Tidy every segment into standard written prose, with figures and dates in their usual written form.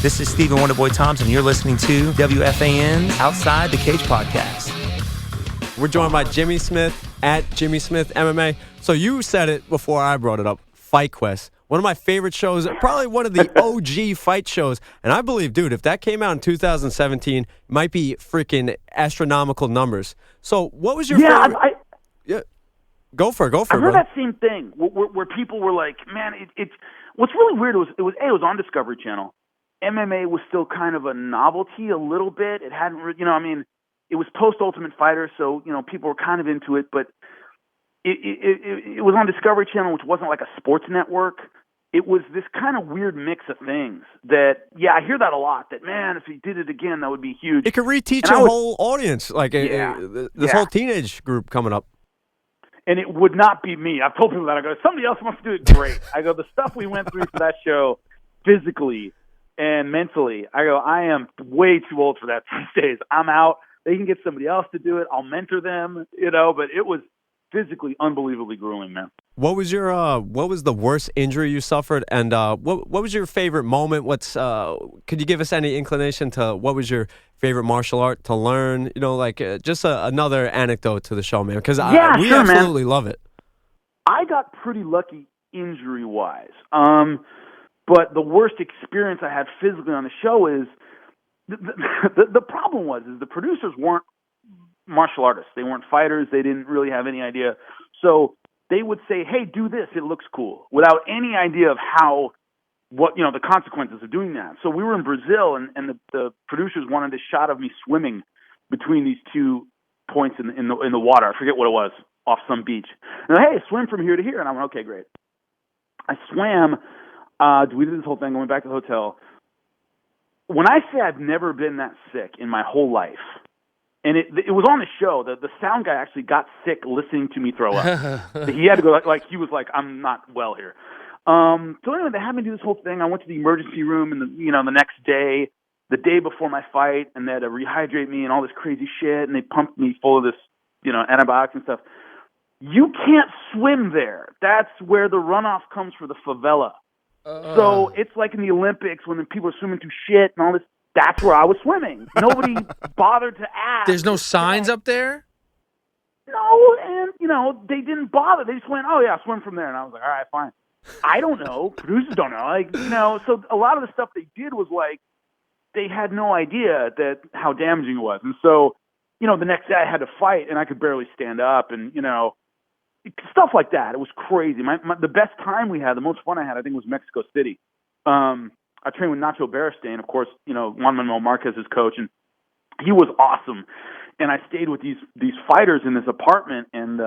This is Stephen Wonderboy Thompson. You're listening to WFAN's Outside the Cage podcast. We're joined by Jimmy Smith at Jimmy Smith MMA. So you said it before I brought it up, Fight Quest. One of my favorite shows, probably one of the OG fight shows. And I believe, dude, if that came out in 2017, it might be freaking astronomical numbers. So what was your favorite? Yeah, go for it, I heard bro. that same thing where people were like, man, it's what's really weird it was on Discovery Channel. MMA was still kind of a novelty a little bit. It hadn't, it was post Ultimate Fighter, so people were kind of into it. But it was on Discovery Channel, which wasn't like a sports network. It was this kind of weird mix of things that, I hear that a lot. That man, if he did it again, that would be huge. It could reteach a whole audience, like this whole teenage group coming up. And it would not be me. I've told people that. I go, somebody else wants to do it, great. I go, the stuff we went through for that show, physically and mentally, I go, I am way too old for that these days. I'm out. They can get somebody else to do it. I'll mentor them, but it was physically unbelievably grueling, man. What was your what was the worst injury you suffered, and what was your favorite moment? Could you give us any inclination to what was your favorite martial art to learn? Just another anecdote to the show, man, because we absolutely love it. I got pretty lucky injury wise. But the worst experience I had physically on the show is the problem was the producers weren't martial artists. They weren't fighters. They didn't really have any idea. So they would say, hey, do this. It looks cool, without any idea of the consequences of doing that. So we were in Brazil, and the producers wanted a shot of me swimming between these two points in the water. I forget what it was, off some beach. And they're, hey, swim from here to here. And I went, okay, great. I swam. We did this whole thing, going back to the hotel. When I say I've never been that sick in my whole life, and it was on the show, the sound guy actually got sick listening to me throw up. He had to go, he was like, I'm not well here. So anyway, they had me do this whole thing. I went to the emergency room, and the next day, the day before my fight, and they had to rehydrate me and all this crazy shit, and they pumped me full of this, antibiotics and stuff. You can't swim there. That's where the runoff comes for the favela. So it's like in the Olympics when the people are swimming through shit and all this. That's where I was swimming. Nobody bothered to ask. There's no signs up there? No, and, they didn't bother. They just went, oh, yeah, swim from there. And I was like, all right, fine. I don't know. Producers don't know. So a lot of the stuff they did was they had no idea how damaging it was. And so, the next day I had to fight, and I could barely stand up, and, stuff like that. It was crazy. The best time we had, the most fun I had, I think, was Mexico City. I trained with Nacho Beristain, of course, Juan Manuel Marquez's coach, and he was awesome. And I stayed with these fighters in this apartment, and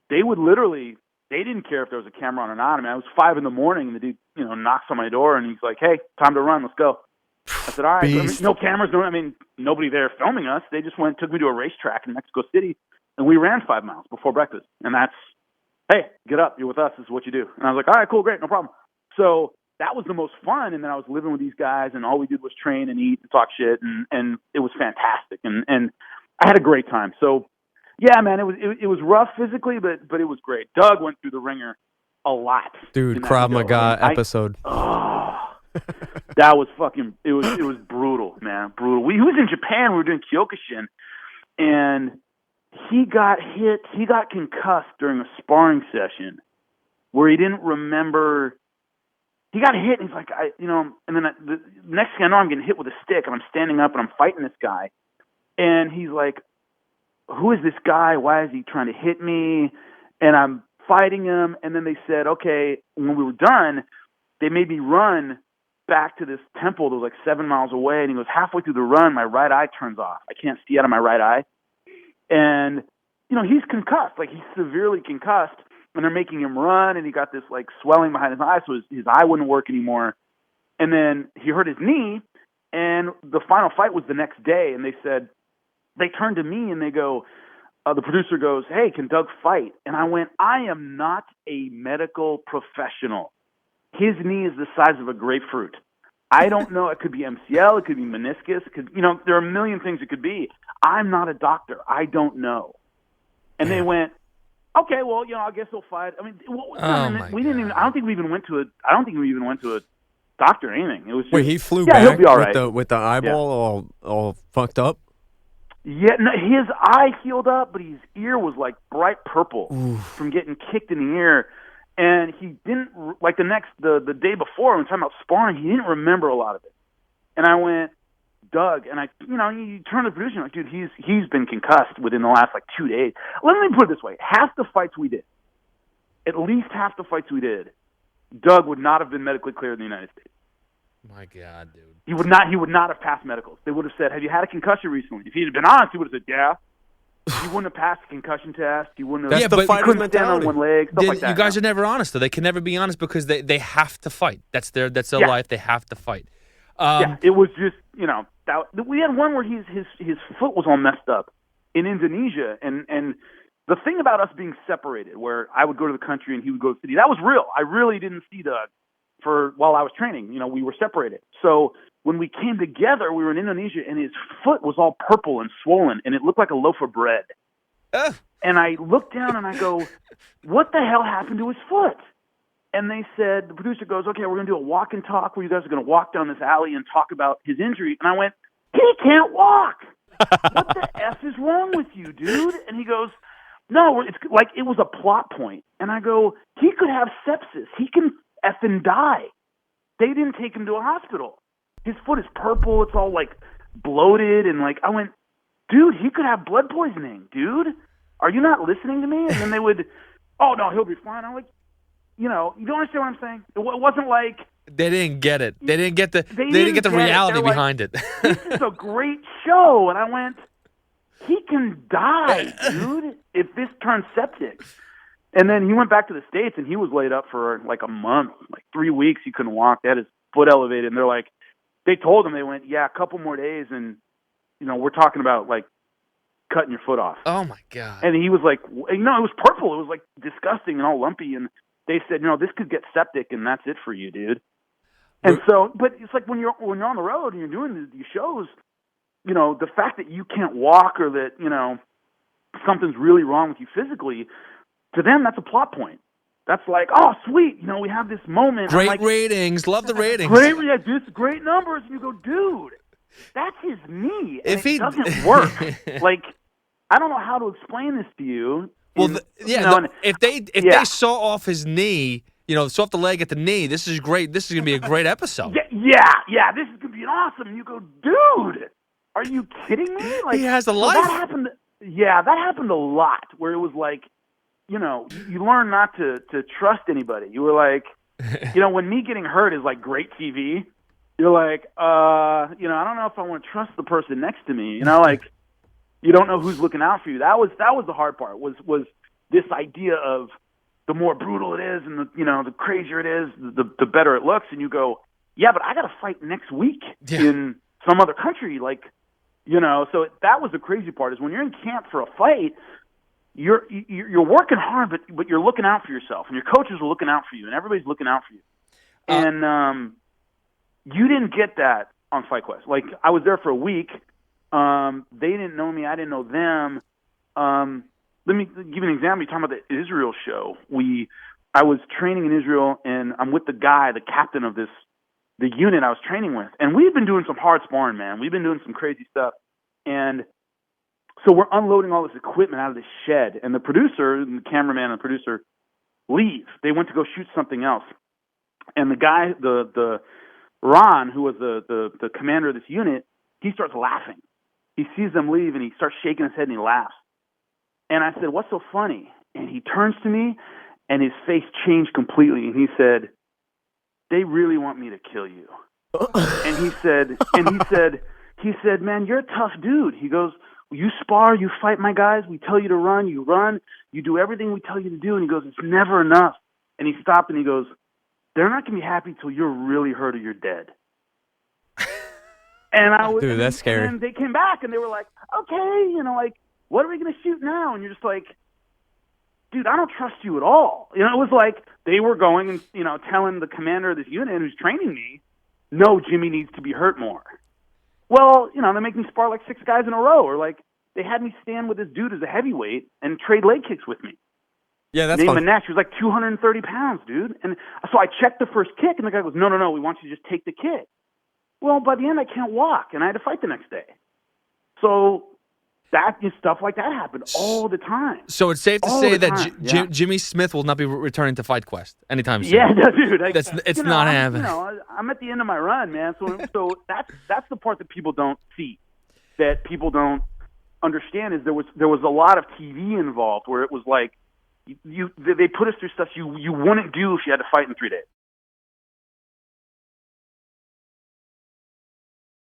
they would literally, they didn't care if there was a camera on or not. I mean, it was 5 a.m, and the dude, knocks on my door, and he's like, hey, time to run, let's go. I said, all right. No cameras, nobody there filming us. They just took me to a racetrack in Mexico City, and we ran 5 miles before breakfast. And that's, hey, get up, you're with us, this is what you do. And I was like, all right, cool, great, no problem. So that was the most fun. And then I was living with these guys, and all we did was train and eat and talk shit, and it was fantastic. And I had a great time. So, yeah, man, it was rough physically, but it was great. Doug went through the ringer a lot. Dude, Krav Maga episode. That was it was brutal, man, brutal. He was in Japan, we were doing Kyokushin, and he got concussed during a sparring session where he didn't remember. He got hit, and he's like, and then the next thing I know, I'm getting hit with a stick, and I'm standing up, and I'm fighting this guy, and he's like, who is this guy? Why is he trying to hit me? And I'm fighting him, and then they said, okay, when we were done, they made me run back to this temple that was 7 miles away, and he goes, halfway through the run, my right eye turns off. I can't see out of my right eye. And, he's concussed. He's severely concussed, and they're making him run, and he got this, swelling behind his eye, so his eye wouldn't work anymore. And then he hurt his knee, and the final fight was the next day, and they turned to me, and they go, the producer goes, hey, can Doug fight? And I went, I am not a medical professional. His knee is the size of a grapefruit. I don't know. It could be MCL. It could be meniscus. It could, there are a million things it could be. I'm not a doctor. I don't know. And they went, okay, well, I guess we'll fight. I mean, we didn't even. I don't think we even went to a doctor or anything. It was just, Wait, he flew he'll back be all right. with the eyeball all fucked up? Yeah, no, his eye healed up, but his ear was like bright purple from getting kicked in the ear. And he didn't, like the day before, when we were talking about sparring, he didn't remember a lot of it. And I went, Doug, and you turn to the producer, like, dude, he's been concussed within the last like 2 days. Let me put it this way: half the fights we did, at least half the fights we did, Doug would not have been medically cleared in the United States. My God, dude. He would not have passed medicals. They would have said, "Have you had a concussion recently?" If he had been honest, he would have said, "Yeah." He wouldn't have passed the concussion test. He wouldn't have. That's the he fighter's couldn't stand on mentality. one leg. Stuff like that. You guys are never honest, though. They can never be honest because they have to fight. That's their life. They have to fight. Yeah, it was just we had one where his foot was all messed up in Indonesia, and the thing about us being separated, where I would go to the country and he would go to the city, that was real. I really didn't see Doug while I was training. We were separated. So when we came together, we were in Indonesia, and his foot was all purple and swollen, and it looked like a loaf of bread. And I looked down and I go, "What the hell happened to his foot?" And they said, the producer goes, "Okay, we're going to do a walk and talk where you guys are going to walk down this alley and talk about his injury." And I went, "He can't walk. What the F is wrong with you, dude?" And he goes, "No, it's like it was a plot point." And I go, "He could have sepsis. He can effing die." They didn't take him to a hospital. His foot is purple. It's all like bloated. And like, I went, "Dude, he could have blood poisoning, dude. Are you not listening to me?" And then they would, "Oh, no, he'll be fine." I'm like, you don't understand what I'm saying? It wasn't like They didn't get it. They didn't get the reality behind it. This is a great show. And I went, he can die, dude, if this turns septic. And then he went back to the States, and he was laid up for like a month, like 3 weeks. He couldn't walk. They had his foot elevated. And they told him, they went, "Yeah, a couple more days, and, we're talking about like cutting your foot off." Oh, my God. And he was like, it was purple. It was like disgusting and all lumpy. And they said, "This could get septic, and that's it for you, dude." And so, but it's like when you're on the road and you're doing these shows, the fact that you can't walk or that, something's really wrong with you physically, to them, that's a plot point. That's like, "Oh, sweet, we have this moment." Great ratings. Love the ratings. Great numbers. And you go, dude, that's his knee. And If he doesn't work. Like, I don't know how to explain this to you. Well, if they saw off his knee, saw off the leg at the knee, this is great. This is going to be a great episode. Yeah, this is going to be awesome. You go, dude, are you kidding me? Like, he has a life. That happened a lot, where it was like, you learn not to trust anybody. You were like, when me getting hurt is like great TV, you're like, I don't know if I want to trust the person next to me. Like, you don't know who's looking out for you. That was the hard part. Was this idea of the more brutal it is, and the crazier it is, the better it looks. And you go, yeah, but I got to fight next week in some other country, like, So that was the crazy part, is when you're in camp for a fight, you're working hard, but you're looking out for yourself, and your coaches are looking out for you, and everybody's looking out for you. And you didn't get that on Fight Quest. Like, I was there for a week. They didn't know me. I didn't know them. Let me give you an example. You're talking about the Israel show. I was training in Israel, and I'm with the captain of the unit I was training with. And we've been doing some hard sparring, man. We've been doing some crazy stuff. And so we're unloading all this equipment out of this shed. And the producer, and the cameraman and the producer leave. They went to go shoot something else. And the guy, the Ron, who was the commander of this unit, he starts laughing. He sees them leave, and he starts shaking his head, and he laughs. And I said, "What's so funny?" And he turns to me, and his face changed completely. And he said, "They really want me to kill you." And he said, "Man, you're a tough dude." He goes, "You spar, you fight my guys. We tell you to run, you do everything we tell you to do." And he goes, "It's never enough." And he stopped, and he goes, "They're not going to be happy till you're really hurt or you're dead." And dude, that's scary. And they came back, and they were like, "Okay, like, what are we going to shoot now?" And you're just like, dude, I don't trust you at all. It was like they were going and, telling the commander of this unit who's training me, "No, Jimmy needs to be hurt more." Well, they make me spar like 6 guys in a row, or like they had me stand with this dude as a heavyweight and trade leg kicks with me. Yeah, that's Name fun. and Nash. She was like 230 pounds, dude. And so I checked the first kick, and the guy goes, no, we want you to just take the kick. Well, by the end, I can't walk, and I had to fight the next day. So stuff like that happened all the time. So it's safe to All say the that time. Jimmy Smith will not be returning to Fight Quest anytime soon. Yeah, dude. It's not happening. I'm at the end of my run, man. So that's the part that people don't see, that people don't understand, is there was a lot of TV involved where it was like they put us through stuff you wouldn't do if you had to fight in 3 days.